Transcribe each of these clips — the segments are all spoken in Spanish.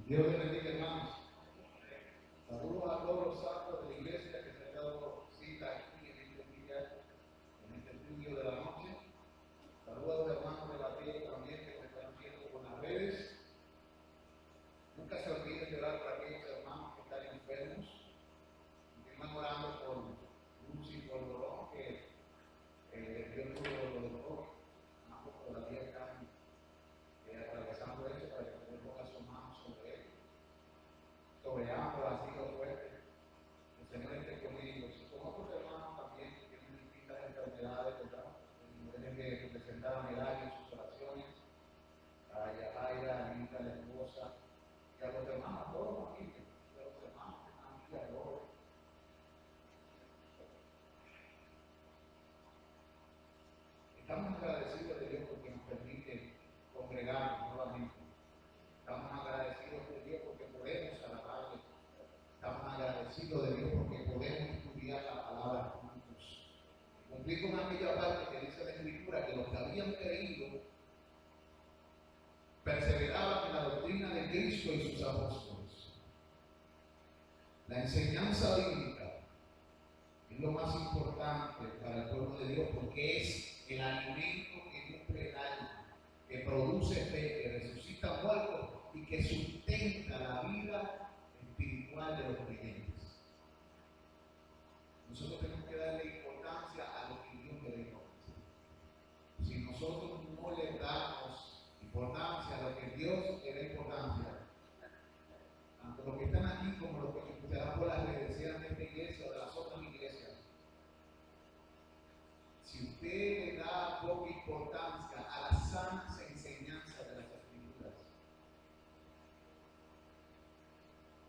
Dios les bendiga, hermanos. Saludos a todos los santos de la iglesia que se han dado cita aquí en este día, en este estudio de la noche. Saludos a los hermanos de la fe también que nos están viendo por las redes. Nunca se olviden de orar por aquellos hermanos que están enfermos. Continúan orando por Luz y por Dolor, que Dios tuvo los dos, ambos todavía están atravesando eso para que Dios ponga sus manos sobre ellos. Sobre ambos ha sido fuerte. El Señor esté con ellos. Con otros hermanos también que tienen distintas enfermedades, ¿verdad? Tienen que presentar medallas en sus oraciones. A Yajaira, a Anita, la esposa, y a los hermanos, a todos los familias, a los hermanos que están aquí ahora. Estamos agradecidos de Dios porque nos permite congregarnos nuevamente. Estamos agradecidos de Dios porque podemos alabarle. Estamos agradecidos de Dios porque podemos estudiar la palabra juntos. Cumplir con aquella parte que dice la Escritura que los que habían creído perseveraban en la doctrina de Cristo y sus apóstoles. La enseñanza bíblica es lo más importante para el pueblo de Dios porque es el alimento que nutre el alma, que produce fe, que resucita muertos y que sustenta la vida espiritual de los creyentes. Nosotros tenemos que darle importancia a lo que Dios le dé importancia. Si nosotros no le damos importancia a lo que Dios le da importancia, tanto los que están aquí como los que escucharán por las redes, sean de esta iglesia o de las otras iglesias, si usted le da poca importancia a las sanas enseñanzas de las Escrituras,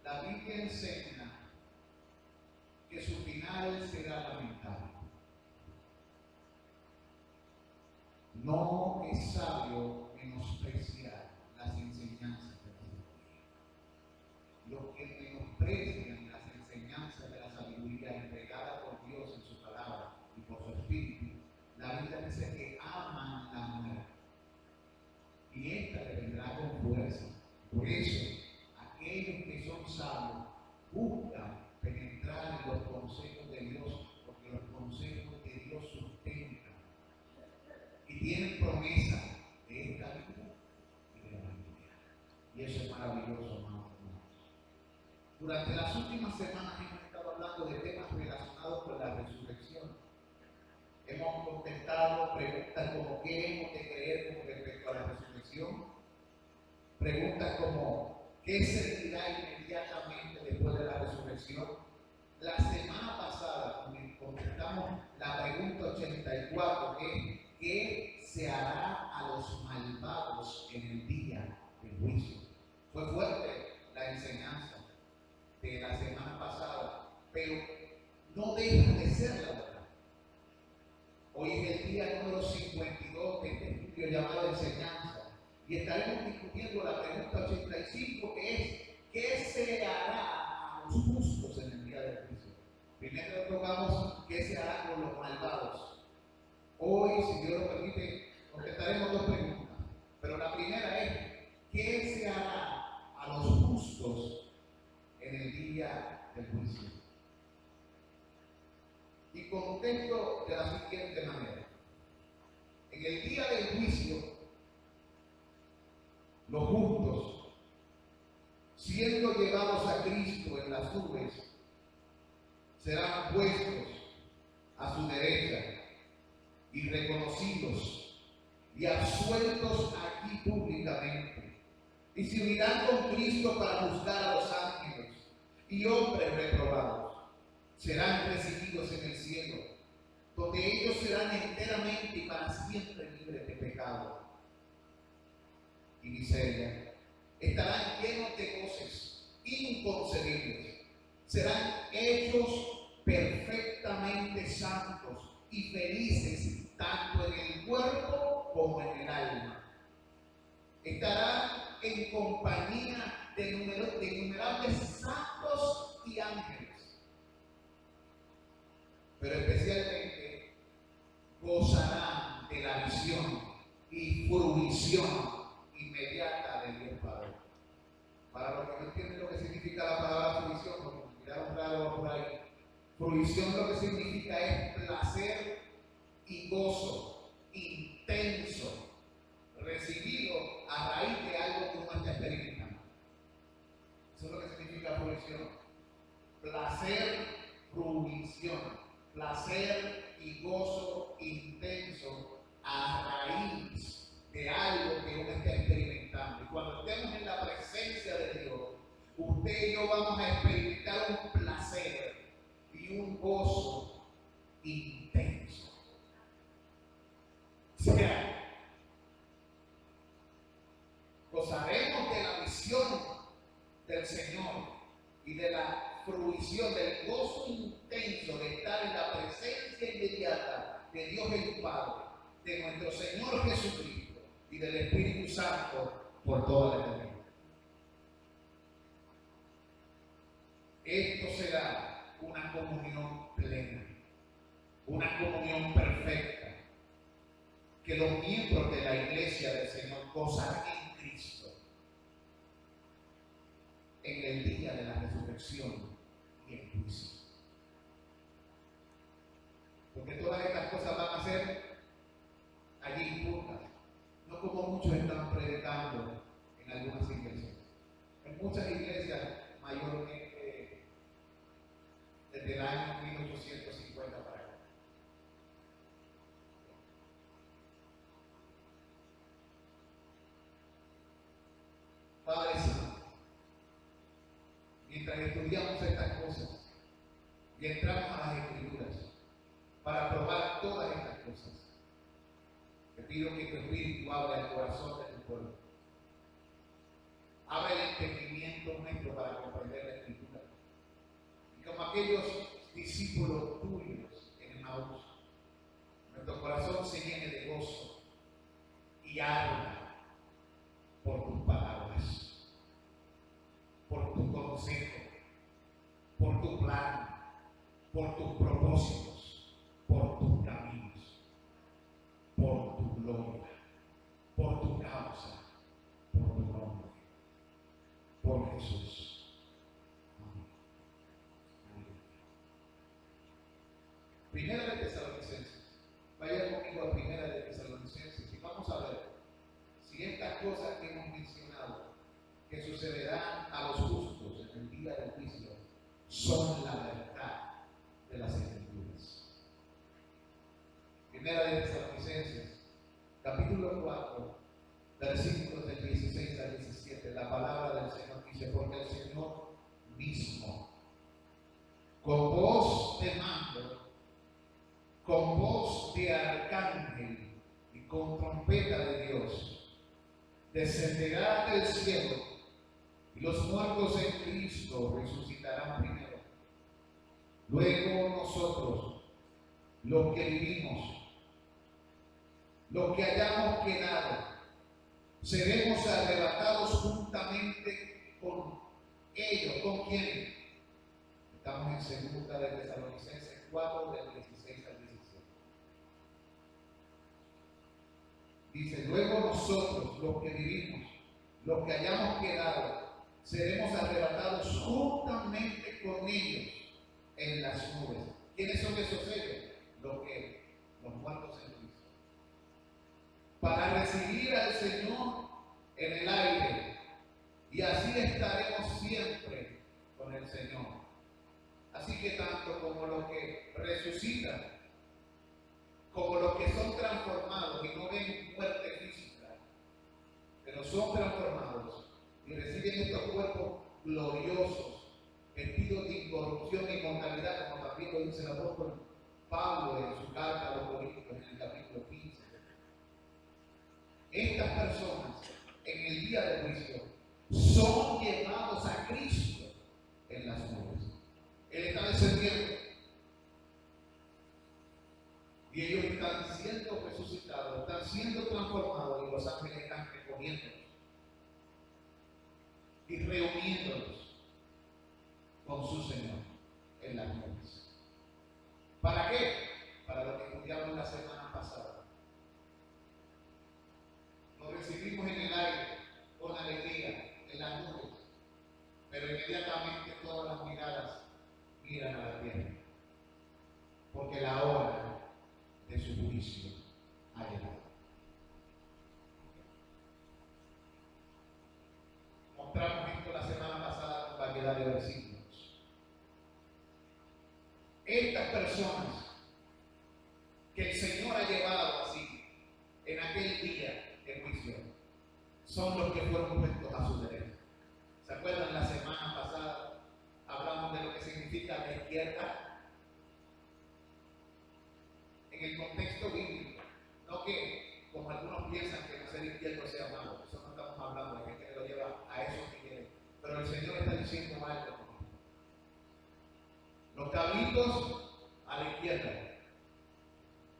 la Biblia enseña que su final será lamentable. No es sabio menospreciar las enseñanzas de la sabiduría. Los que menosprecian las enseñanzas de la sabiduría entregada por Dios en su palabra y por su espíritu, la Biblia dice que aman la muerte y esta le vendrá con fuerza. Por eso, aquellos que son sabios buscan penetrar en los consejos de Dios, porque los consejos de Dios sustentan y tienen promesa de esta vida y de la vida. Y eso es maravilloso, hermanos. Durante las últimas semanas hemos estado hablando de temas relacionados con la resurrección. Hemos contestado preguntas como ¿qué hemos de creer con respecto a la resurrección? Preguntas como ¿qué seguirá inmediatamente después de la resurrección? La semana pasada contestamos la pregunta 84, que es ¿qué se hará a los malvados en el día del juicio? Fue fuerte la enseñanza de la semana pasada, pero no deja de ser la verdad. Hoy es el día número 52 de este estudio llamado Enseñanza y estaremos discutiendo la pregunta 85, que es ¿qué se hará a los justos en el día del juicio? Primero tocamos ¿qué se hará con los malvados? Hoy, si Dios lo permite, contestaremos dos preguntas, pero la primera es ¿qué se hará a los justos en el día del juicio? Y contesto de la siguiente manera. En el día del juicio, los justos, siendo llevados a Cristo en las nubes, serán puestos a su derecha y reconocidos y absueltos aquí públicamente. Y se unirán con Cristo para juzgar a los ángeles y hombres reprobados. Serán recibidos en el cielo, donde ellos serán enteramente y para siempre libres de pecado y miseria. Estarán llenos de goces inconcebibles. Serán hechos perfectamente santos y felices, tanto en el cuerpo como en el alma. Estarán en compañía de innumerables santos y ángeles. Pero especialmente gozarán de la visión y fruición inmediata de Dios Padre. Para los que Fruición lo que significa es placer y gozo intenso, recibido a raíz de algo que uno está experimentando. Eso es lo que significa fruición. Placer, fruición. Placer y gozo intenso a raíz de algo que uno está experimentando. Y cuando estemos en la presencia de Dios, usted y yo vamos a experimentar un placer y un gozo intenso. O sea, gozaremos de la visión del Señor y de la fruición, del gozo intenso de estar en la presencia inmediata de Dios el Padre, de nuestro Señor Jesucristo y del Espíritu Santo por toda la eternidad. Esto será una comunión plena, una comunión perfecta, que los miembros de la iglesia del Señor gozarán en Cristo en el día de la resurrección y el juicio. Porque todas estas cosas van a ser allí juntas, no como muchos están predicando en algunas iglesias. En muchas iglesias, mayormente desde el año 1850 para acá. Padre Santo, mientras estudiamos estas cosas y entramos a las Escrituras para probar todas estas cosas, te pido que tu Espíritu abra el corazón de tu pueblo. Abre el entendimiento nuestro para comprender la Escritura. Y como aquellos discípulos tuyos en Emaús, nuestro corazón se llene de gozo y arda por tus palabras, por tu consejo, por tu plan, por tus propósitos, por tus caminos, por tu gloria, por tu causa, por tu nombre, por Jesús. Amén. Primera de Tesalonicenses. Vayan conmigo a Primera de Tesalonicenses y vamos a ver si estas cosas que hemos mencionado, que sucederán a los justos en el día del juicio, son la verdad de las Escrituras. Primera de Tesalonicenses, capítulo 4, versículos del 16 al 17. La palabra del Señor dice: porque el Señor mismo, con voz de mando, con voz de arcángel y con trompeta de Dios, descenderá del cielo, y los muertos en Cristo resucitarán primero. Luego nosotros, los que vivimos, los que hayamos quedado, seremos arrebatados juntamente con ellos. ¿Con quién? Estamos en segunda de Tesalonicenses 4, del 16 al 17. Dice: luego nosotros, los que vivimos, los que hayamos quedado, seremos arrebatados juntamente con ellos en las nubes. ¿Quiénes son esos ellos? Los muertos en Cristo. Para recibir al Señor en el aire, y así estaremos siempre con el Señor. Así que tanto como los que resucitan, como los que son transformados y no ven muerte física, pero son transformados y reciben estos cuerpos gloriosos, vestidos de incorrupción e inmortalidad, como también lo dice el apóstol Pablo en su carta a los Corintios en el capítulo 15. Estas personas en el día del juicio son llevados a Cristo en las nubes. Él está descendiendo y ellos están siendo resucitados, están siendo transformados, y los ángeles están recogiéndolos y reuniéndolos con su Señor en las nubes. ¿Para qué? Para lo que estudiamos la semana pasada. Nos recibimos en el aire con alegría en las nubes, pero inmediatamente todas las miradas miran a la tierra. personas que el Señor ha llevado así en aquel día de juicio son los que fueron puestos a su derecha. ¿Se acuerdan? La semana pasada hablamos de lo que significa la izquierda en el contexto bíblico. No que, como algunos piensan, que no ser izquierdo sea malo. Eso no estamos hablando de gente que lo lleva a esos niveles. Pero el Señor está diciendo algo. Los cabritos a la izquierda,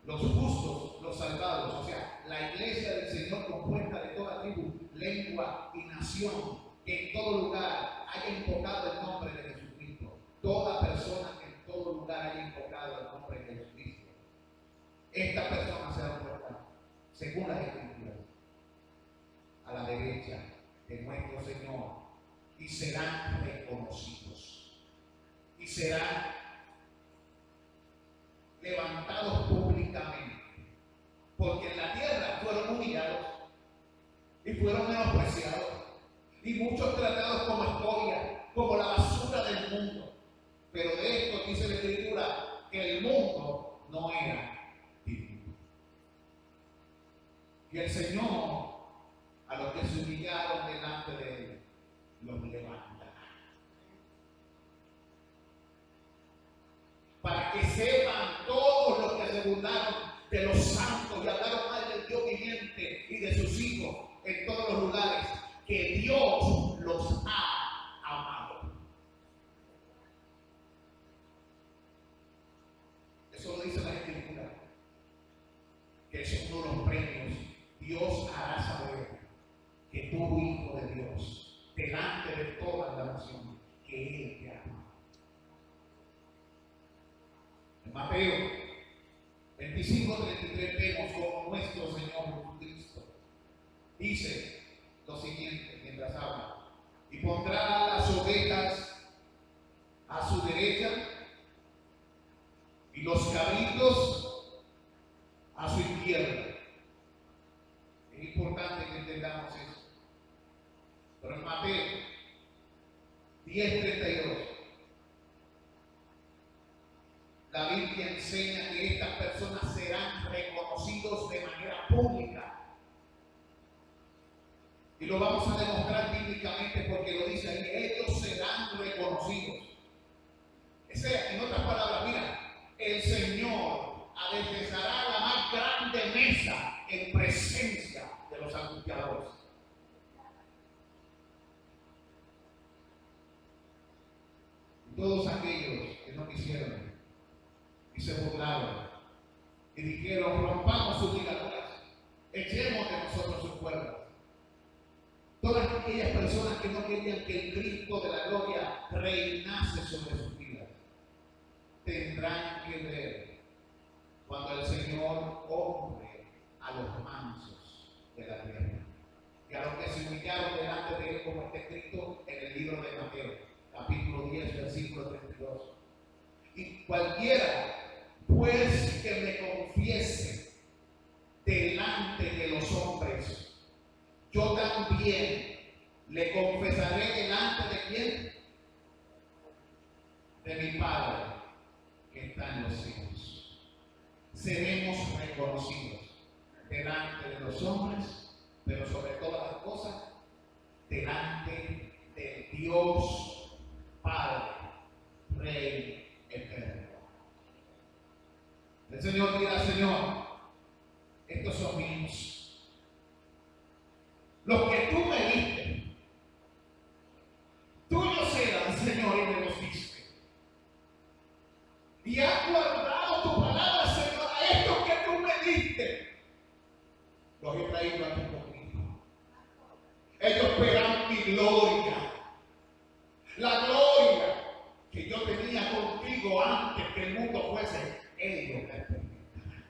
los justos, los salvados, o sea, la iglesia del Señor compuesta de toda tribu, lengua y nación, que en todo lugar haya invocado el nombre de Jesucristo. Toda persona que en todo lugar haya invocado el nombre de Jesucristo. Esta persona será puesta, según las Escrituras, a la derecha de nuestro Señor y serán reconocidos. Y serán levantados públicamente, porque en la tierra fueron humillados y fueron menospreciados y muchos tratados como escoria, como la basura del mundo. Pero de esto dice la Escritura que el mundo no era digno. Y el Señor, a los que se humillaron delante de Él, los levantará. Para que sepan todos los que se burlaron de los santos y hablaron mal del Dios viviente y de sus hijos en todos los lugares, que Dios los ha amado. Eso lo dice la Escritura, que es uno de los premios. Dios hará saber que tú, hijo de Dios, delante de toda la nación, que Él te ama. En Mateo 25:33 vemos como nuestro Señor Jesucristo dice lo siguiente mientras habla: y pondrá las ovejas a su derecha y los cabritos a su izquierda. Es importante que entendamos eso. Pero en Mateo 10:32 la Biblia enseña que estas personas serán reconocidos de manera pública. Y lo vamos a demostrar bíblicamente porque lo dice ahí: ellos serán reconocidos. En otras palabras, mira, el Señor aderezará la más grande mesa en presencia de los angustiadores. Y todos aquellos que no quisieron y se burlaron y dijeron: rompamos sus ligaduras, echemos de nosotros sus cuerdas. Todas aquellas personas que no querían que el Cristo de la gloria reinase sobre sus vidas tendrán que ver cuando el Señor honre a los mansos de la tierra y a los que se humillaron delante de Él, como está escrito en el libro de Mateo, capítulo 10, versículo 32. Y cualquiera pues que me confiese delante de los hombres, yo también le confesaré delante de quién? De mi Padre que está en los cielos. Seremos reconocidos delante de los hombres, pero sobre todas las cosas delante de Dios Padre, Rey eterno. El Señor dirá: Señor, estos son míos, los que tú me diste, tuyos eran, Señor, y me los diste. Y has guardado tu palabra, Señor. A estos que tú me diste, los he traído aquí conmigo. Ellos verán mi gloria, la gloria que yo tenía contigo antes que el mundo fuese. Ellos la experimentarán.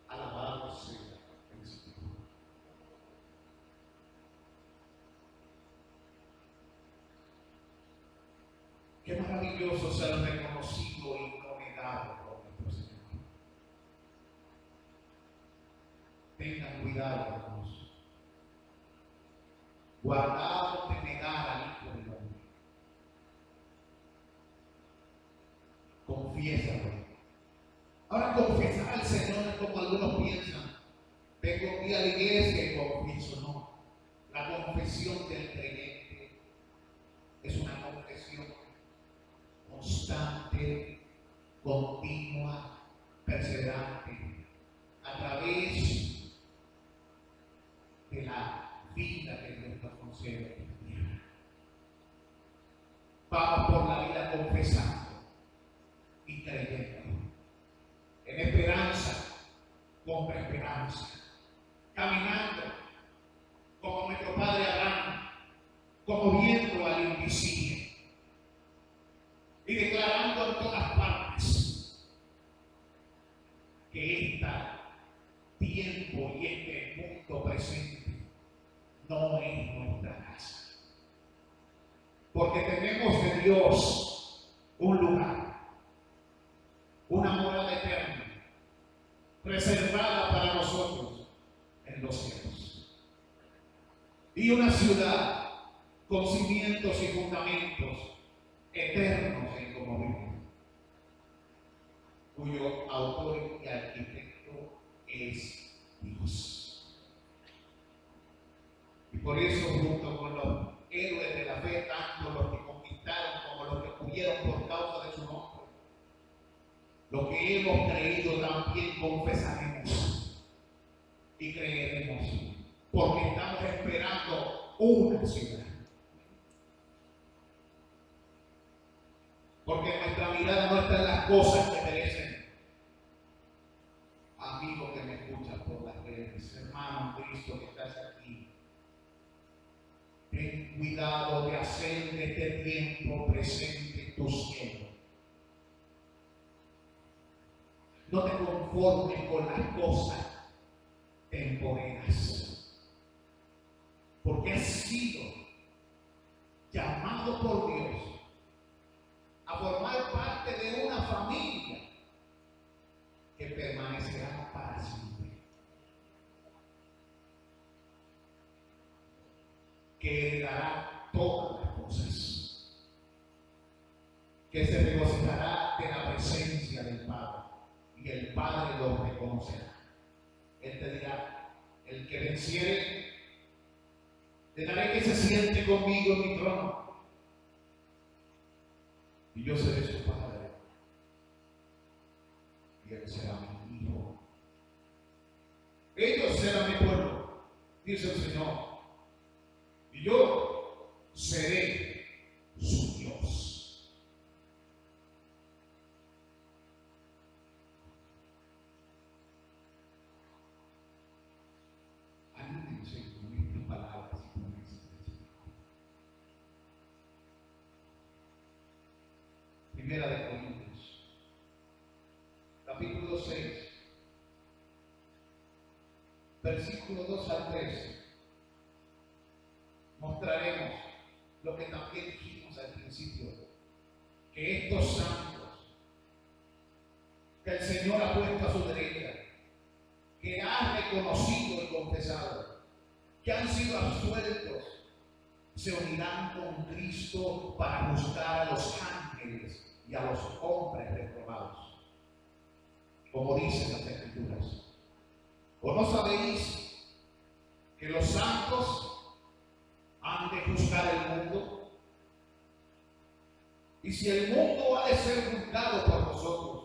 Alabado sea el Señor. Qué maravilloso ser reconocido y no negado por nuestro Señor. Tengan cuidado, hermanos. guardaos de negar al Hijo del Hombre. Confiésalo. Ahora, confesar al Señor es como algunos piensan. Vengo aquí a la iglesia y confieso. No. La confesión del creyente es una confesión constante, continua, perseverante, a través de la vida que Dios nos concede. Vamos por la vida confesando y creyendo, en esperanza, con esperanza, caminando como nuestro padre Abraham, como viendo al invisible y declarando en todas partes que este tiempo y este punto presente no es nuestra casa, porque tenemos de Dios un lugar, una morada eterna, reservada para nosotros en los cielos, y una ciudad con cimientos y fundamentos eternos e inconmovibles, cuyo autor y arquitecto es Dios. Y por eso, junto con los héroes de la fe, tanto los que conquistaron como los que murieron por causa de su nombre, lo que hemos creído también confesaremos y creeremos, porque estamos esperando una ciudad. Porque nuestra mirada no está en las cosas que perecen. Amigo que me escuchas por las redes, hermano Cristo que estás aquí, ten cuidado de hacer de este tiempo presente tu cielo. No te conformes con las cosas temporeras, porque has sido llamado por Dios a formar parte de una familia que permanecerá para siempre, que heredará todas las cosas, que se regocijará de la presencia del Padre, y el Padre lo reconocerá. Él te dirá: el que venciere, le daré que se siente conmigo en mi trono, y yo seré su padre, y él será mi hijo. Ellos serán mi pueblo, dice el Señor, y yo seré su Dios. Ayúdense con estas palabras y promesas del Señor. Primera de Corintios, capítulo 6, versículo 2 al 3, mostraremos lo que también dijimos al principio, que estos santos que el Señor ha puesto a su derecha, que ha reconocido y confesado, que han sido absueltos, se unirán con Cristo para buscar a los ángeles y a los hombres reprobados, como dicen las Escrituras. ¿O no sabéis que los santos han de juzgar el mundo? Y si el mundo ha de ser juzgado por nosotros,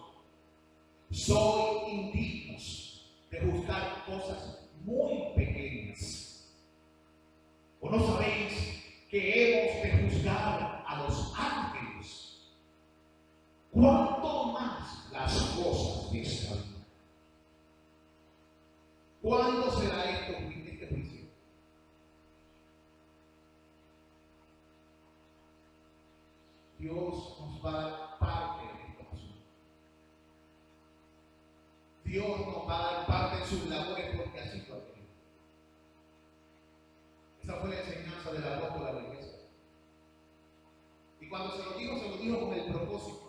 sois indignos de juzgar cosas muy pequeñas. ¿O no sabéis que hemos de juzgar a los ángeles? ¿Cuánto más las cosas de esta vida? ¿Cuándo será este juicio? Dios nos va a dar parte de estos asuntos. Dios nos va a dar parte de sus labores, porque así lo ha querido. Esa fue la enseñanza del apóstol a la iglesia. Y cuando se lo dijo con el propósito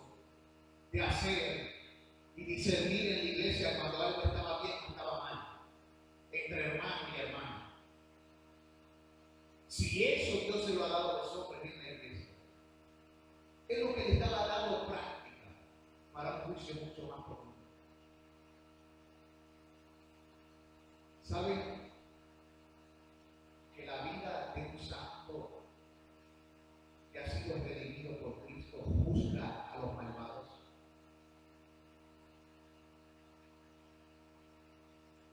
de hacer y discernir en la iglesia cuando algo estaba bien o estaba mal, entre hermano y hermano. Si ¿Saben que la vida de un santo que ha sido redimido por Cristo juzga a los malvados?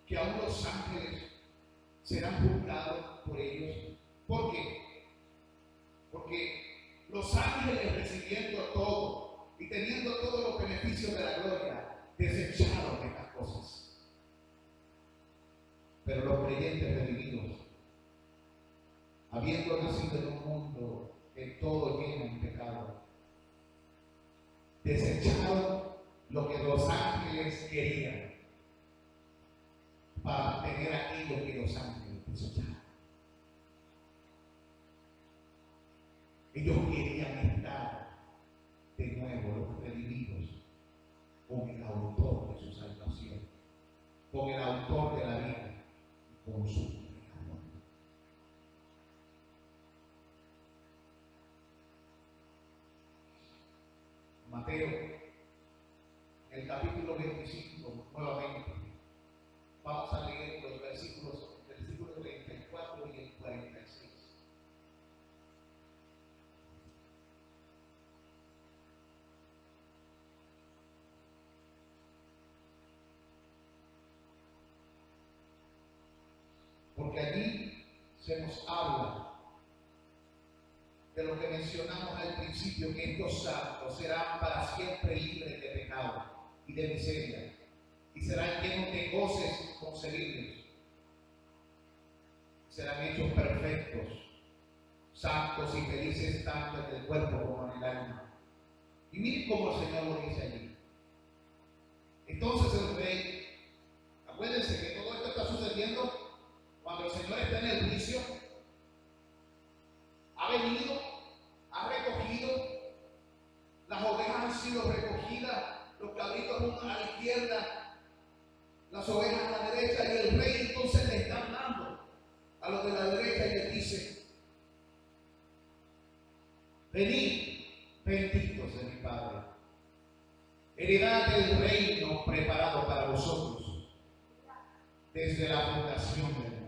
Que aún los ángeles serán juzgados por ellos. ¿Por qué? Porque los ángeles, recibiendo todo y teniendo todos los beneficios de la gloria, desecharon estas cosas. Pero los creyentes redimidos, habiendo nacido en un mundo que todo lleno en pecado, desecharon lo que los ángeles querían para tener aquello que los ángeles desecharon. Ellos querían estar de nuevo, los redimidos, con el autor de su salvación, con el autor de la vida, con su amor. Mateo, el capítulo 25, nuevamente, vamos a leer los versículos 34 y el 46. Porque allí se nos habla de lo que mencionamos al principio, que estos santos serán para siempre libres de pecado y de miseria, y serán llenos de goces concebibles, serán hechos perfectos, santos y felices tanto en el cuerpo como en el alma. Y miren cómo el Señor lo dice allí. Entonces el rey, acuérdense que todo esto está sucediendo cuando el Señor está en el juicio, ha venido, ha recogido, las ovejas han sido recogidas, los cabritos a la izquierda, las ovejas a la derecha, y el rey entonces le está hablando a los de la derecha y les dice: venid, benditos de mi Padre, heredad del reino preparado para vosotros desde la fundación del mundo.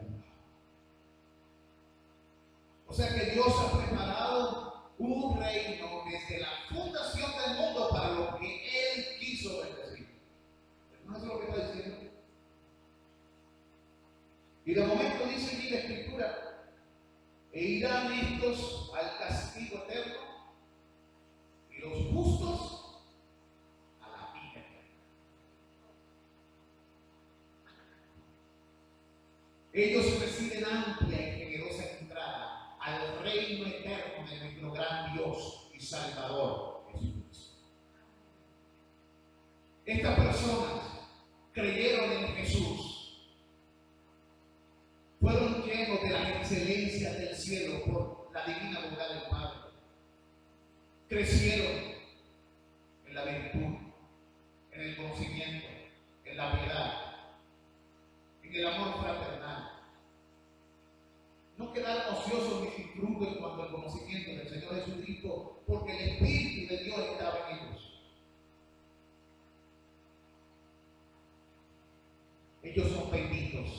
O sea que Dios ha preparado un reino desde la fundación del mundo para lo que Él quiso bendecir. ¿No es lo que está diciendo? Y de momento dice aquí la Escritura: e irán estos al castigo eterno y los justos a la vida eterna. Ellos reciben amplia y generosa entrada al reino eterno de nuestro gran Dios y Salvador Jesucristo. Estas personas creyeron en Jesús, fueron llenos de las excelencias del cielo por la divina bondad del Padre, crecieron en la virtud, en el conocimiento, en la piedad, en el amor fraternal. No quedaron ociosos ni sin fruto en cuanto al conocimiento del Señor Jesucristo, porque el Espíritu de Dios estaba en ellos. Ellos son benditos.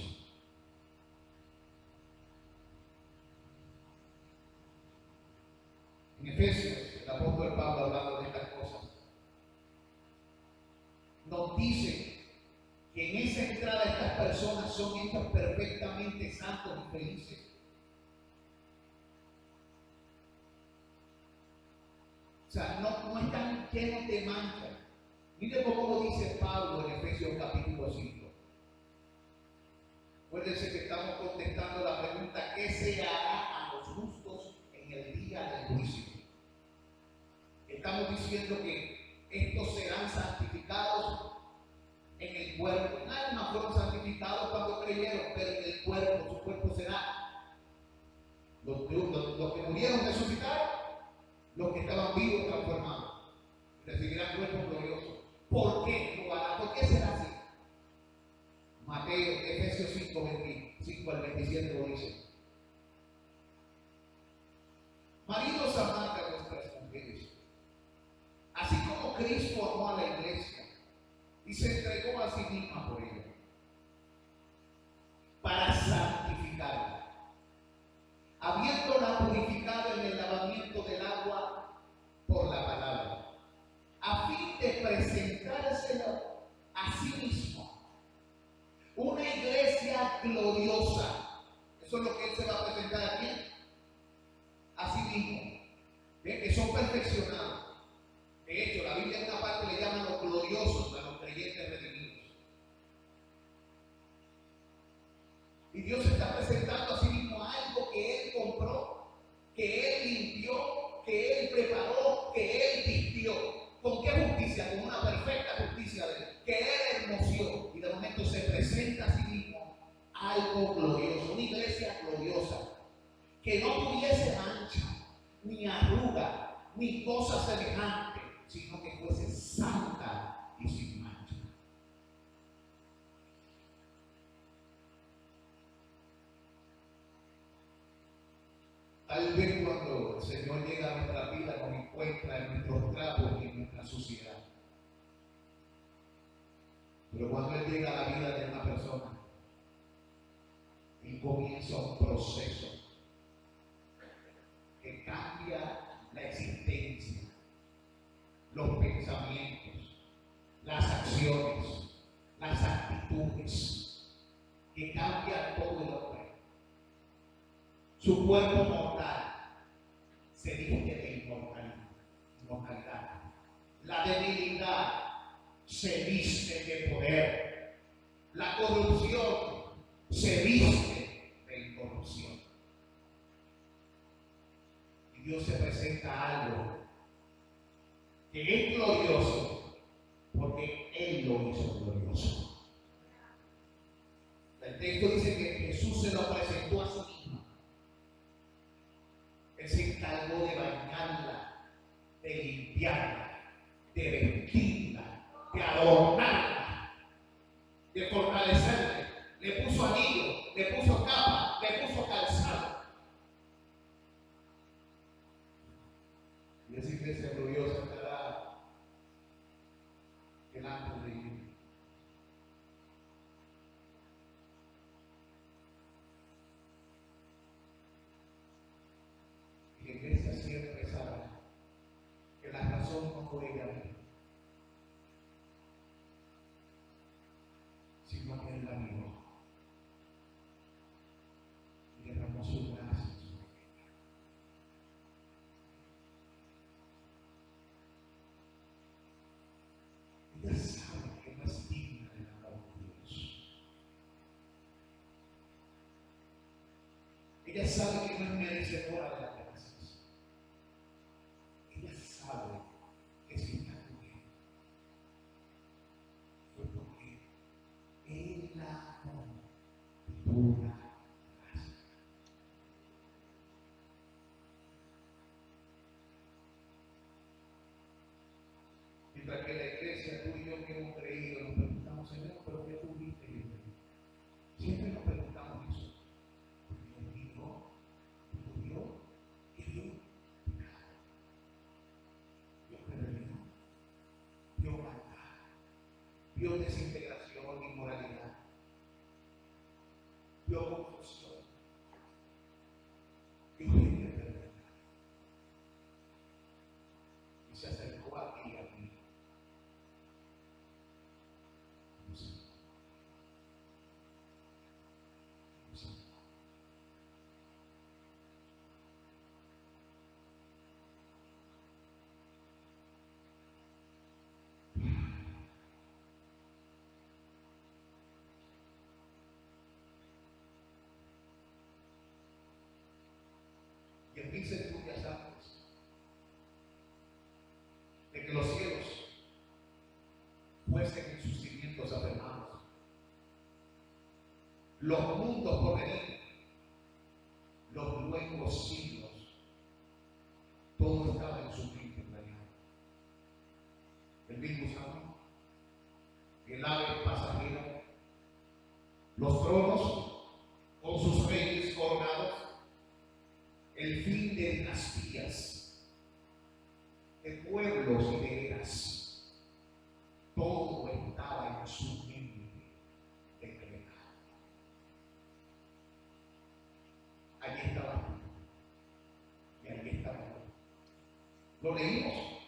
En Efesios, el apóstol Pablo, hablando de estas cosas, nos dice que en esa entrada estas personas son hechos perfectamente santos y felices. O sea, no están llenos de mancha. Mire cómo lo dice Pablo en Efesios capítulo 5. Acuérdense que estamos contestando la pregunta: ¿qué se hará a los justos en el día del juicio? Estamos diciendo que estos serán santificados en el cuerpo. En alma fueron santificados cuando creyeron, pero en el cuerpo, su cuerpo será. Los que murieron resucitaron, los que estaban vivos transformados, recibirán cuerpos gloriosos. ¿Por qué lo hará? ¿Por qué será así? Mateo, Efesios 5, 25 al 27 lo dice: maridos, amad a vuestras mujeres, así como Cristo amó a la iglesia y se entregó a sí misma por ella, algo glorioso, una iglesia gloriosa, que no tuviese mancha, ni arruga, ni cosa semejante, sino que fuese santa y sin mancha. Tal vez cuando el Señor llega a nuestra vida nos encuentra en nuestros trapos y en nuestra suciedad. Pero cuando Él llega a la vida de una persona, Él comienza un proceso que cambia la existencia, los pensamientos, las acciones, las actitudes, que cambia todo el hombre. Su cuerpo mortal se viste de inmortalidad. La debilidad se viste de poder. La corrupción se viste de incorrupción. Y Dios se presenta a algo que es glorioso porque Él lo hizo glorioso. El texto dice que Jesús se lo presentó a sí mismo. Él se encargó de bañarla, de limpiarla, de vestirla, de adornarla, de fortalecerla. Le puso anillo, le puso capa, le puso calzado. Y esa iglesia gloriosa estará delante de Él. Y la iglesia siempre sabe que la razón no fue ella misma, sino que Él la miró y derramó sus gracias. Ella sabe que no es digna del amor de Dios. Ella sabe que no es merecedora de las gracias. Ella sabe que si está con Él fue porque Él la amó de pura gracia. Mientras que la iglesia, tú y yo que hemos creído, nos preguntamos, Señor, ¿pero qué tú viste en mí? Siempre nos preguntamos eso. Porque vio, que vio pecado, vio rebelión, vio maldad, vio desintegración, inmoralidad, vio confusión, vio gente perdida. Y se acercó a ti y a mí. Y en mí centurias antes de que los cielos fuesen en sus cimientos afirmados, los mundos por venir, los nuevos siglos, todo estaba en su mente planeado. El mismo Santo, el ave pasajero, los tronos con sus reyes coronados, el fin de dinastías, de pueblos y de eras, todo estaba en su mente decretado. Allí estaba y allí estaba yo. Lo leímos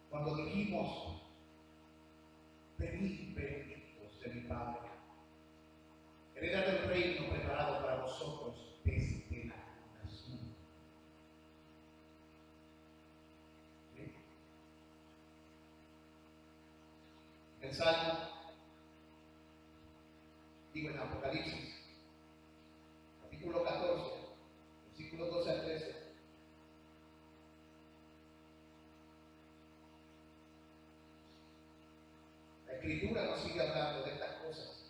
cuando dijimos: venid benditos de mi Padre, heredad del reino preparado para vosotros desde la fundación. ¿Sí? El Salmo, digo en Apocalipsis, capítulo 14, versículos 12 al 13. La Escritura nos sigue hablando de estas cosas.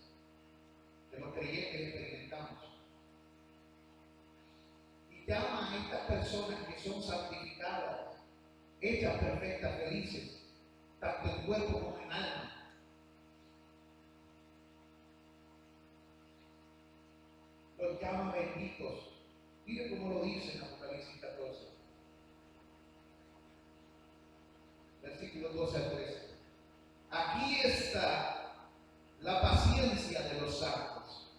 llama a estas personas que son santificadas, hechas perfectas, felices, tanto en cuerpo como en alma. Los llama benditos. Mire cómo lo dice en Apocalipsis 14, versículos 12 al 13. Aquí está la paciencia de los santos.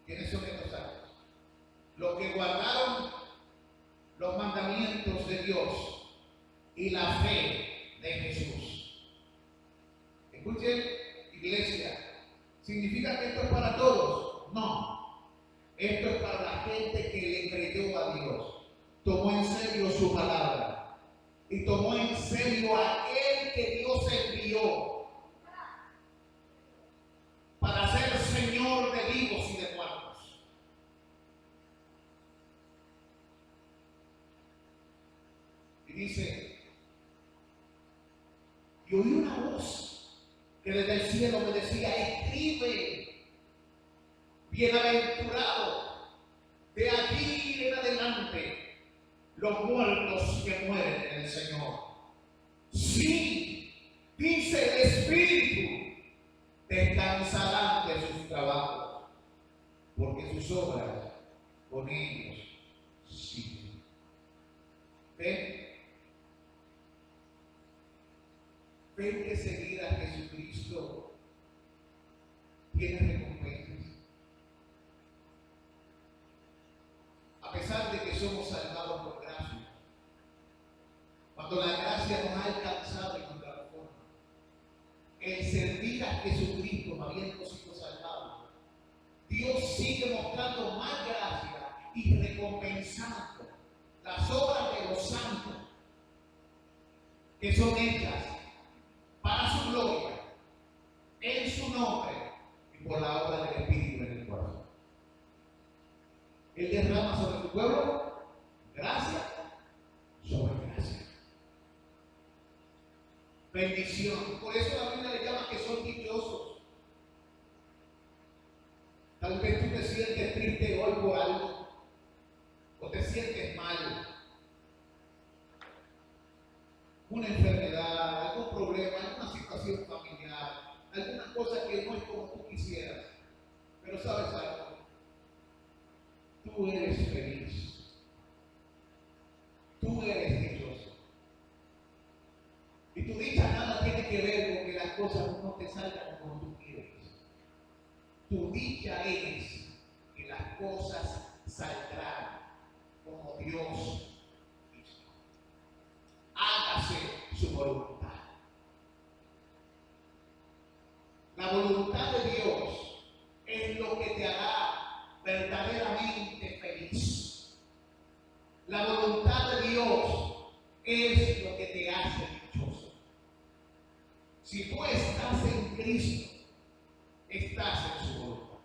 ¿Quiénes son estos santos? Los que guardaron los mandamientos de Dios y la fe de Jesús. Escuchen, iglesia, ¿significa que esto es para todos? No. Esto es para la gente que le creyó a Dios, tomó en serio su palabra y tomó en serio a aquel que Dios envió para ser Señor de vivos y de muertos. Y dice, y oí una voz que desde el cielo me decía, escribe, bienaventurado de aquí en adelante los muertos que mueren en el Señor. Sí, dice el Espíritu, descansarán de sus trabajos, porque sus obras con ellos siguen. ¿Ven? ¿Ven que seguir a Jesucristo tiene recompensas? A pesar de que somos salvados por gracia, cuando la gracia nos ha alcanzado en nuestra reforma, el servir a Jesucristo, habiendo sido salvados, Dios sigue mostrando más gracia y recompensando las obras de los santos que son hechas para su gloria, en su nombre y por la obra del Espíritu en el corazón. Él derrama sobre su pueblo gracia sobre gracia. Bendición. Por eso la Biblia le llama que son dichosos. Tal vez tú te sientes triste hoy por algo, o te sientes mal. Una enfermedad, algún problema, alguna situación familiar, alguna cosa que no es como tú quisieras. Pero ¿sabes algo? Tú eres feliz. Tú eres dichoso. Y tu dicha nada tiene que ver con que las cosas no te salgan como tú quieres. Tu dicha es que las cosas saldrán como Dios quiso. Hágase su voluntad. La voluntad de Dios es lo que te hará verdaderamente feliz. La voluntad de Dios es lo que te hace dichoso. Si tú estás en Cristo, estás en su voluntad.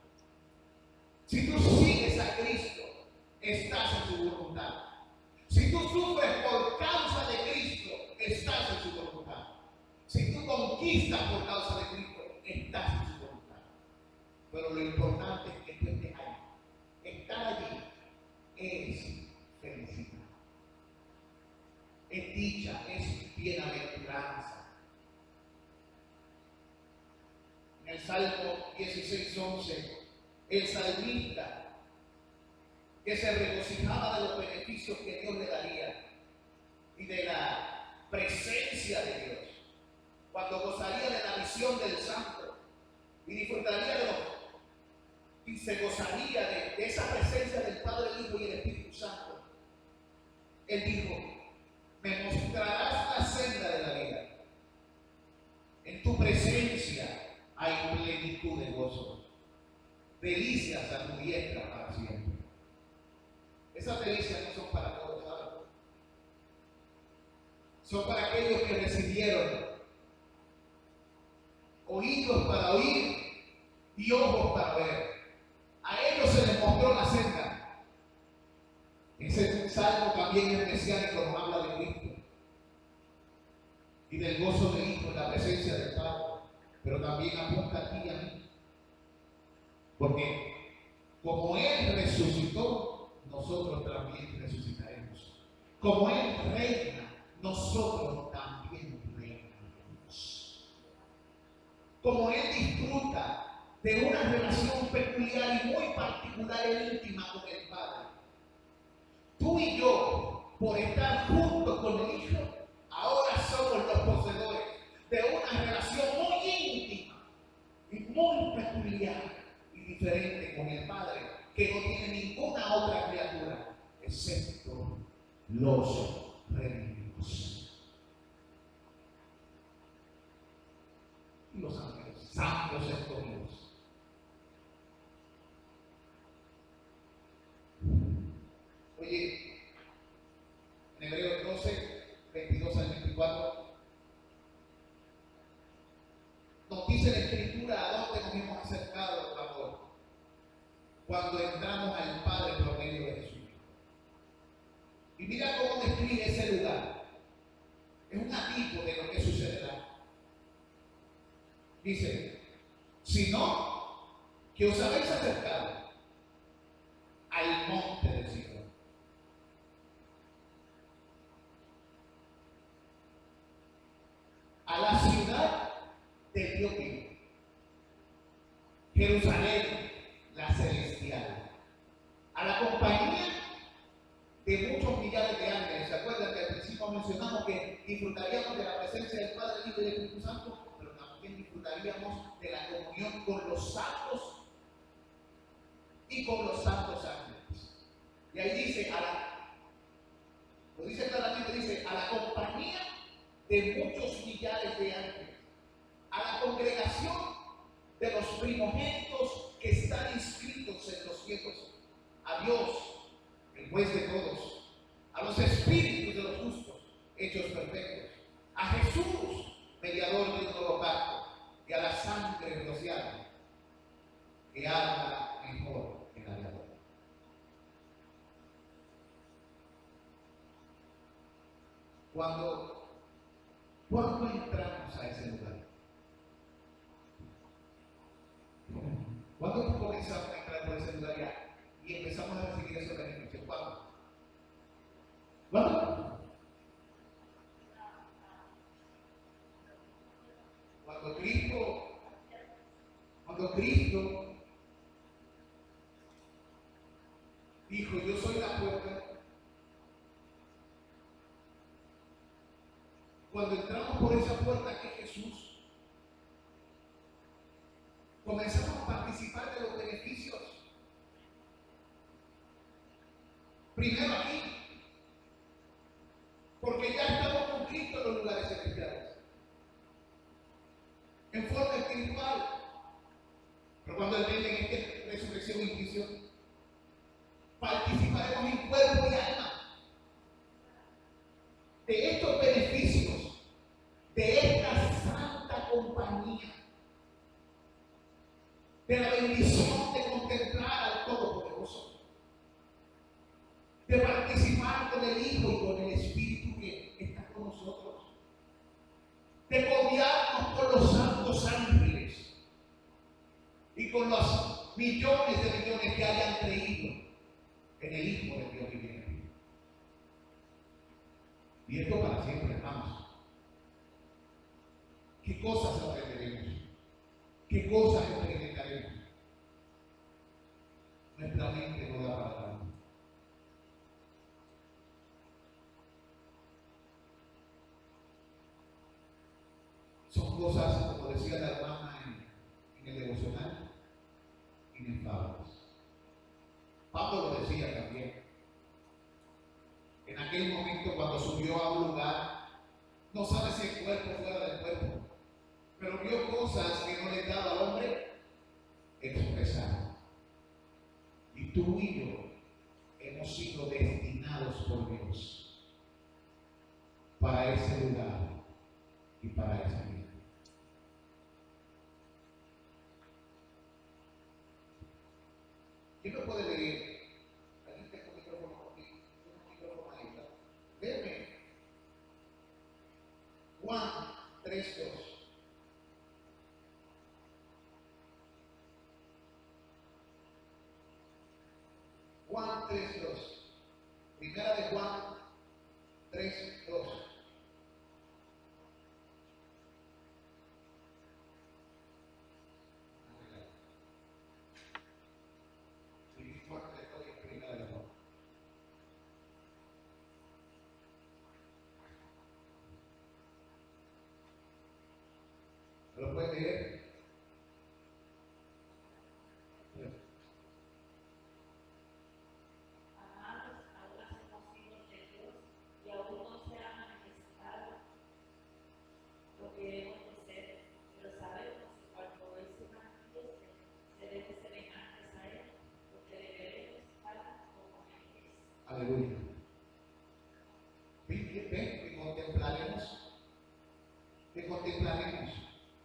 Si tú sigues a Cristo, estás en su voluntad. Si tú sufres por causa de Cristo, estás en su voluntad. Si tú conquistas por causa de Cristo, estás en su voluntad. Pero lo importante es que tú estés ahí. Estar allí es felicidad. Es dicha, es bienaventuranza. En el Salmo 16:11, el salmista, que se regocijaba de los beneficios que Dios le daría y de la presencia de Dios, cuando gozaría de la visión del Santo y disfrutaría de los y se gozaría de esa presencia del Padre, el Hijo y el Espíritu Santo, él dijo: me mostrarás la senda de la vida. En tu presencia hay plenitud de gozo, delicias a tu diestra para siempre. Esas delicias no son para todos, ¿sabes? Son para aquellos que recibieron oídos para oír y ojos para ver. A ellos se les mostró la senda. Ese salmo también es mesiánico, nos habla de Cristo y del gozo del Hijo en la presencia del Padre, pero también apunta a ti y a mí, porque como Él resucitó, nosotros también resucitaremos. Como Él reina, nosotros también reinaremos. Como Él disfruta de una relación peculiar y muy particular e íntima con el Padre, tú y yo, por estar juntos con el Hijo, ahora somos los poseedores de una relación muy íntima y muy peculiar y diferente con el Padre, que no tiene ninguna otra criatura excepto los redimidos. Y los ángeles, santos escogidos. Oye, en Hebreos 12, 22 al 24, nos dice la Escritura a dónde nos hemos acercado, por amor, cuando entramos al Padre por medio de Jesús. Y mira cómo describe ese lugar. Es un atisbo de lo que sucederá. Dice, sino que os habéis acercado al monte del Señor, a la ciudad del Dios vivo, Jerusalén, la celestial, a la compañía de muchos millares de ángeles. ¿Se acuerdan que al principio mencionamos que disfrutaríamos de la presencia del Padre, del Hijo y del Espíritu Santo? Pero también disfrutaríamos de la comunión con los santos y con los santos ángeles. Y ahí dice, lo dice claramente, dice, a la compañía de muchos millares de ángeles, a la congregación de los primogénitos que están inscritos en los cielos, a Dios, el juez de todos, a los espíritus de los justos, hechos perfectos, a Jesús, mediador del nuevo pacto, y a la sangre rociada, que habla mejor que la de Abel. ¿Cuándo entramos a ese lugar? ¿Cuándo comenzamos a entrar por ese lugar ya y empezamos a recibir esos beneficios? ¿Cuándo? Cuando Cristo dijo, yo soy la puerta. Cuando entramos por esa puerta que es Jesús, comenzamos a participar de los beneficios. Primero aquí, porque ya estamos con Cristo en los lugares celestiales, en forma espiritual. Pero cuando Él venga en esta resurrección y juicio, participaremos en cuerpo y alma de estos beneficios, de esta santa compañía, de la bendición de contemplar al Todopoderoso, de participar con el Hijo y con el Espíritu que está con nosotros, de codearnos con los santos ángeles y con los millones de millones que hayan creído en el Hijo de Dios viviente. Y esto para siempre, hermanos. ¿Qué cosas aprenderemos? ¿Qué cosas experimentaremos? Nuestra mente no da para tanto. Son cosas, como decía la hermana en el devocional, inefables. Pablo lo decía también. En aquel momento, cuando subió a un lugar, no sabe si el cuerpo fuera del cuerpo, pero vio cosas que no le daba al hombre expresar. Y tú y yo hemos sido destinados por Dios para ese lugar y para esa vida. ¿Quién me puede leer? Aquí tengo un micrófono aquí, un micrófono ahí. Léeme Juan 3:2. Juan 3:2. Primera de Juan 3, 2. ¿Lo puede leer? Amados, ahora somos hijos de Dios y aún no se ha manifestado lo que hemos de ser, pero sabemos que cuando Él se manifieste, seremos semejantes a Él, porque le veremos tal como Él es. Aleluya. Ven, que contemplaremos.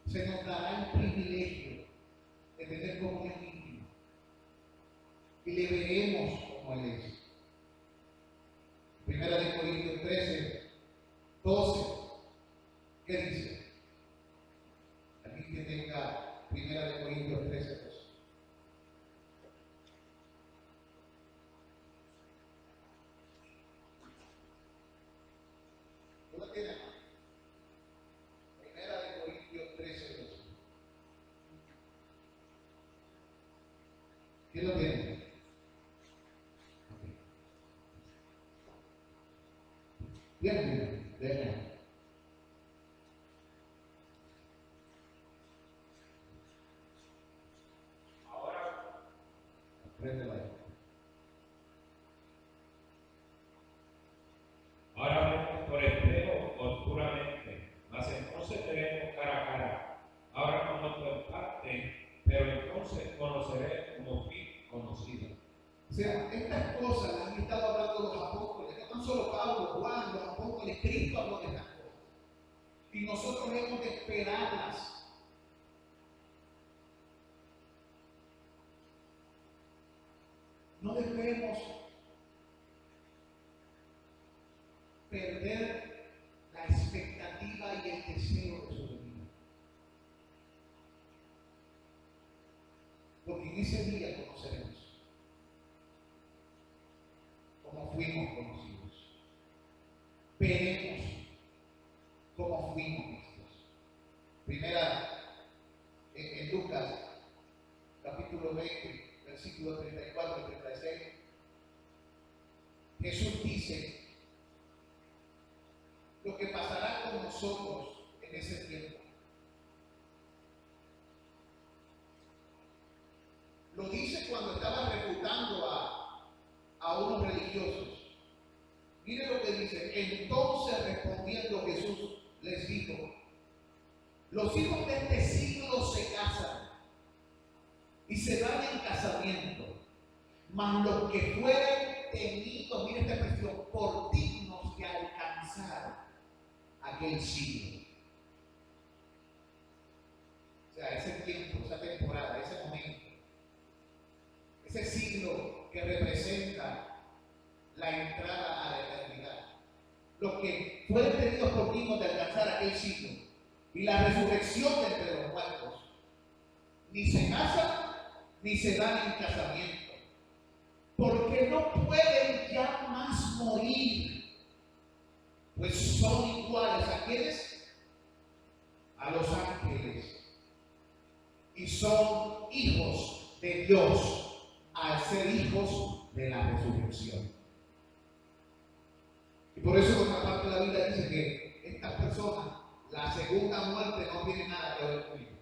Se nos dará el privilegio de tener comunión íntima. Y le veremos como Él es. Primera de Corintios 13, 12. ¿Qué dice? Aquí que tenga Primera de Corintios 13, 12. ¿Tú la tienes? Primera de Corintios 13, 12. ¿Quién lo tiene? Bien, bien. Ahora vemos por espejo oscuramente, mas entonces veremos cara a cara. Ahora conozco en parte, pero entonces conoceré como fui conocido. O sea, estas cosas las han estado hablando los apóstoles, no tan solo Pablo, Juan, los apóstoles, Cristo habló de estas cosas. Y nosotros hemos de esperarlas. No debemos perder la expectativa y el deseo de su venida. Porque en ese día conoceremos cómo fuimos conocidos. Veremos cómo fuimos vistos. Primera, en Lucas, capítulo 20, versículos 34 y 36, Jesús dice lo que pasará con nosotros en ese tiempo. Lo dice cuando estaba refutando a unos religiosos. Mire lo que dice. Entonces respondiendo Jesús les dijo: los hijos de este siglo se casan y se dan en casamiento, mas los que fueren tenidos, mire esta expresión, por dignos de alcanzar aquel siglo. O sea, ese tiempo, esa temporada, ese momento, ese siglo que representa la entrada a la eternidad. Los que fueren tenidos por dignos de alcanzar aquel siglo y la resurrección de entre los muertos, ni se casan ni se dan en casamiento, porque no pueden ya más morir, pues son iguales a quienes, a los ángeles, y son hijos de Dios al ser hijos de la resurrección. Y por eso otra parte de la Biblia dice que estas personas, la segunda muerte no tiene nada que ver con ellos,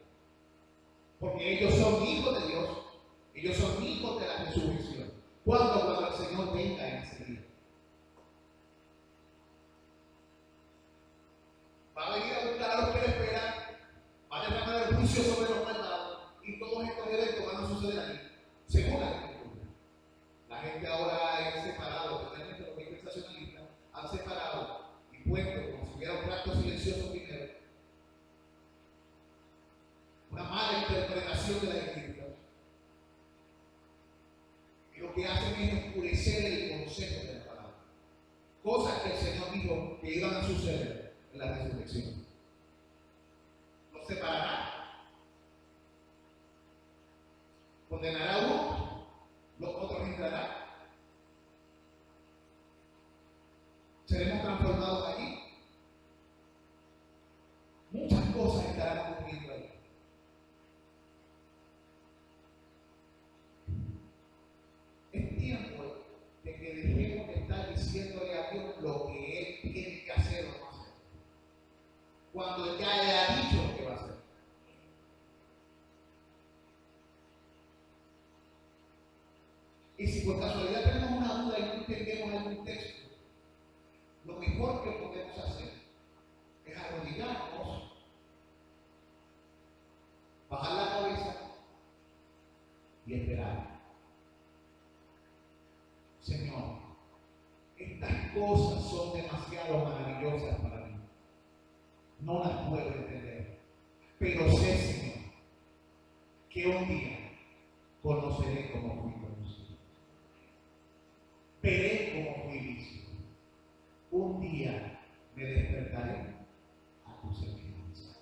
porque ellos son hijos de Dios, ellos son hijos de la resurrección. Cuando el Señor venga en ese día, va a venir a buscar a los que le esperan, va a derramar el juicio sobre los malvados, y todos estos eventos van a suceder aquí, según la Escritura. La gente ahora es separado, especialmente los dispensacionalistas, han separado y puesto como si hubiera un pacto silencioso primero, una mala interpretación de la Escritura. Y lo que hacen es oscurecer el consejo de la palabra. Cosas que el Señor dijo que iban a suceder en la resurrección. Los separará, condenará a uno, los otros entrarán. transformados allí. Muchas cosas estarán ocurriendo allí. Es tiempo de que dejemos de estar diciéndole a Dios lo que Él tiene que hacer o no hacer, cuando ya le ha dicho lo que va a hacer. Y si por casualidad tenemos una duda y no entendemos algún texto, lo mejor que podemos hacer es arrodillarnos, bajar la cabeza y esperar. Señor, estas cosas son demasiado maravillosas para mí. No las puedo entender. Pero sé, Señor, que un día conoceré cómo fui conocido. Veré cómo fui visto. Un día me despertaré a tu semejanza.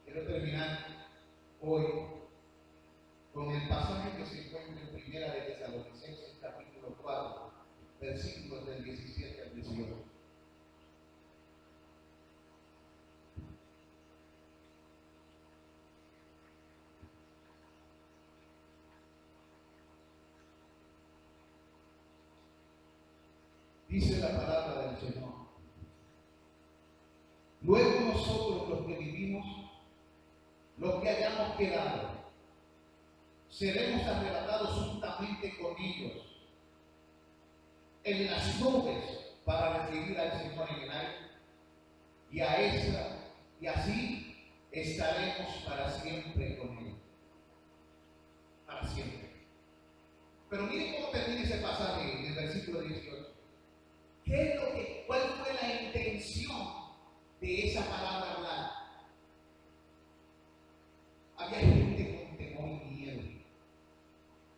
Quiero terminar hoy con el pasaje que se encuentra en Primera de Tesalonicenses, capítulo 4, versículos del 17 al 18. Dice la palabra del Señor: luego nosotros, los que vivimos, los que hayamos quedado, seremos arrebatados juntamente con ellos en las nubes para recibir al Señor en el aire, y así estaremos para siempre con Él. Para siempre. Pero miren cómo termina ese pasaje en el versículo 18. ¿Cuál fue la intención de esa palabra hablar? Había gente con temor y miedo.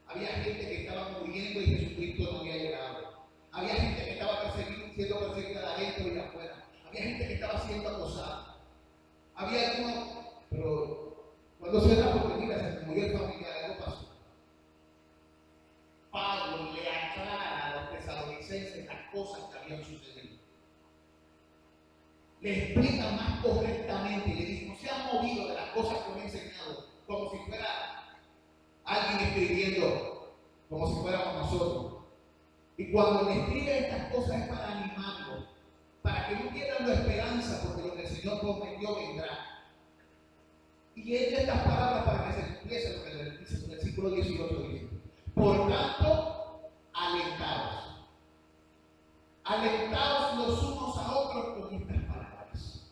Había gente que estaba muriendo y Jesucristo no había llegado. Había gente que estaba siendo perseguida adentro y afuera. Había gente que estaba siendo acosada. Había algunos, pero cuando se da porque mira, se murió el familiar, algo pasó. Pablo le aclara a los tesalonicenses las cosas que habían sucedido. Le explica más correctamente y le dice: no se han movido de las cosas que me he enseñado, como si fuera alguien escribiendo, como si fuéramos nosotros. Y cuando le escribe estas cosas es para animarlo, para que no pierdan la esperanza, porque lo que el Señor prometió vendrá. Y echa estas palabras para que se cumpliese lo que le dice en el versículo 18. Dice: por tanto, alentaos los unos a otros con estas palabras.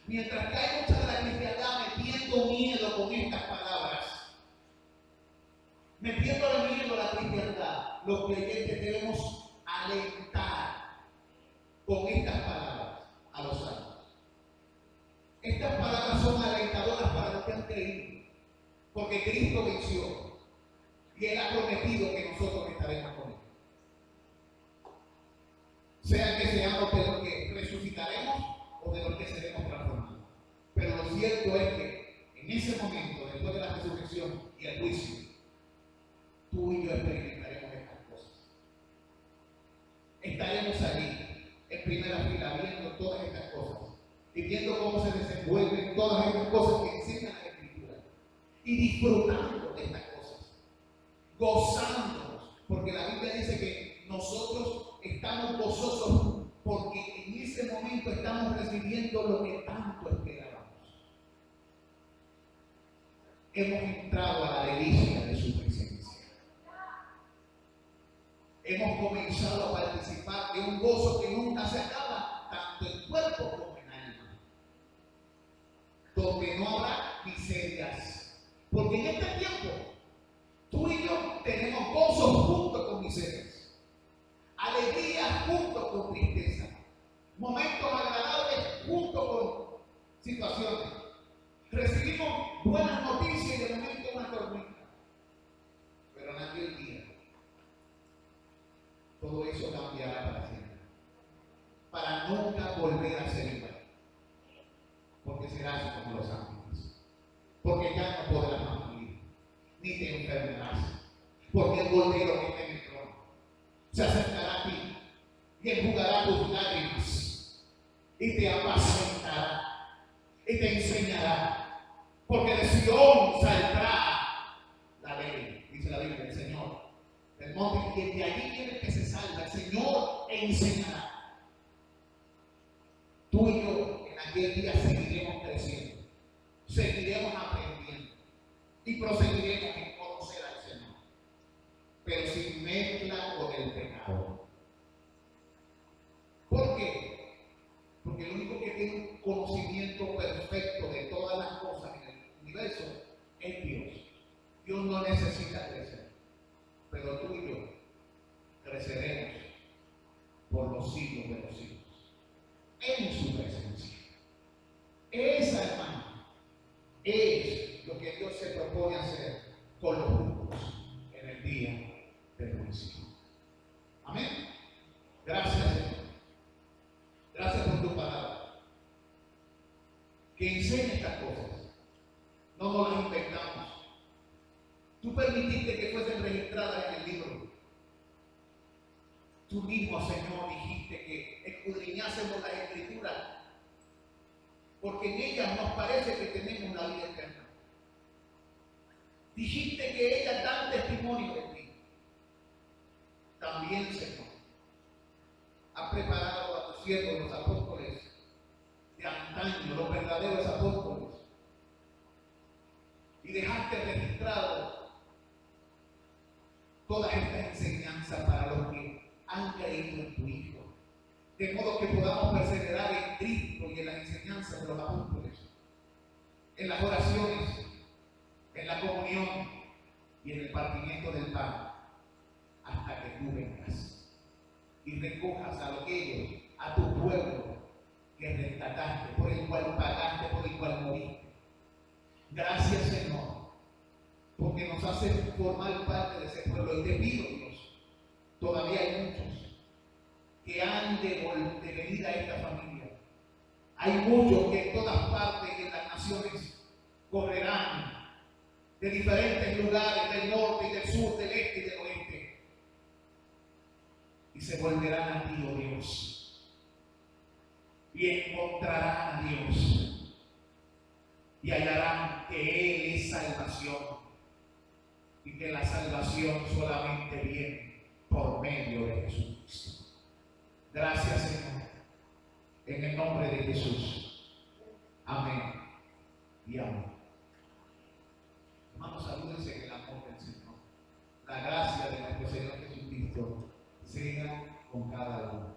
Mientras que hay mucha de la cristiandad metiendo miedo con estas palabras, metiéndole miedo a la cristiandad, los creyentes debemos alentar con estas palabras a los santos. Estas palabras son alentadoras para los que han creído, porque Cristo venció y Él ha prometido que nosotros estaremos con Él. Sea que seamos de los que resucitaremos o de los que seremos transformados. Pero lo cierto es que en ese momento, después de la resurrección y el juicio, tú y yo experimentaremos estas cosas. Estaremos allí, en primera fila, viendo todas estas cosas y viendo cómo se desenvuelven todas estas cosas que enseñan la Escritura y disfrutando de estas cosas, gozándonos, porque la Biblia dice que nosotros estamos gozosos porque en ese momento estamos recibiendo lo que tanto esperábamos. Hemos entrado a la delicia de su presencia. Hemos comenzado a participar de un gozo que nunca se acaba, tanto en cuerpo como en alma, donde no habrá miserias. Porque en este tiempo, tú y yo tenemos gozo junto con miserias, alegría junto con tristeza, momentos agradables junto con situaciones. Recibimos buenas noticias y de momento una tormenta. Pero en aquel día, todo eso cambiará para siempre, para nunca volver a ser igual, porque serás como los ángeles, porque ya no podrás más morir, ni te enfermarás, porque el Cordero que está en el trono y enjugará tus lágrimas y te apacentará y te enseñará, porque de Sión saldrá la ley, dice la Biblia, el Señor, del monte, y de allí quiere que se salga el Señor enseñará. Tú y yo en aquel día seguiremos creciendo, seguiremos aprendiendo y proseguiremos en conocer al Señor, pero sin mezcla con el pecado. ¿Por qué? Porque el único que tiene un conocimiento perfecto de todas las cosas en el universo es Dios. Dios no necesita crecer, pero tú y yo creceremos por los siglos de los siglos en su presencia. Esa, hermano, es lo que Dios se propone hacer con los justos en el día del juicio. Amén. Gracias, Señor. Gracias por tu palabra, que enseña estas cosas, no nos las inventamos. Tú permitiste que fuesen registradas en el libro. Tú mismo, Señor, dijiste que escudriñásemos las Escrituras, porque en ellas nos parece que tenemos la vida eterna. Dijiste que ellas dan testimonio de ti. También, Señor, has preparado a tus siervos, los apóstoles de antaño, los verdaderos apóstoles, y dejaste registrado todas estas enseñanzas para los que han creído en tu Hijo, de modo que podamos perseverar en Cristo y en las enseñanzas de los apóstoles, en las oraciones, en la comunión y en el partimiento del pan, hasta que tú vengas y recojas a aquellos, a tu pueblo que rescataste, por el cual pagaste, por el cual moriste. Gracias, Señor, porque nos hace formar parte de ese pueblo. Y te pido, Dios, todavía hay muchos que han de venir a esta familia. Hay muchos que en todas partes y en las naciones correrán de diferentes lugares, del norte y del sur, del este y del oeste, y se volverán a ti, oh Dios, y encontrarán a Dios, y hallarán que Él es salvación, y que la salvación solamente viene por medio de Jesucristo. Gracias, Señor, en el nombre de Jesús. Amén y amén. Hermanos, salúdense en el amor del Señor. La gracia de nuestro Señor Jesucristo sea con cada uno.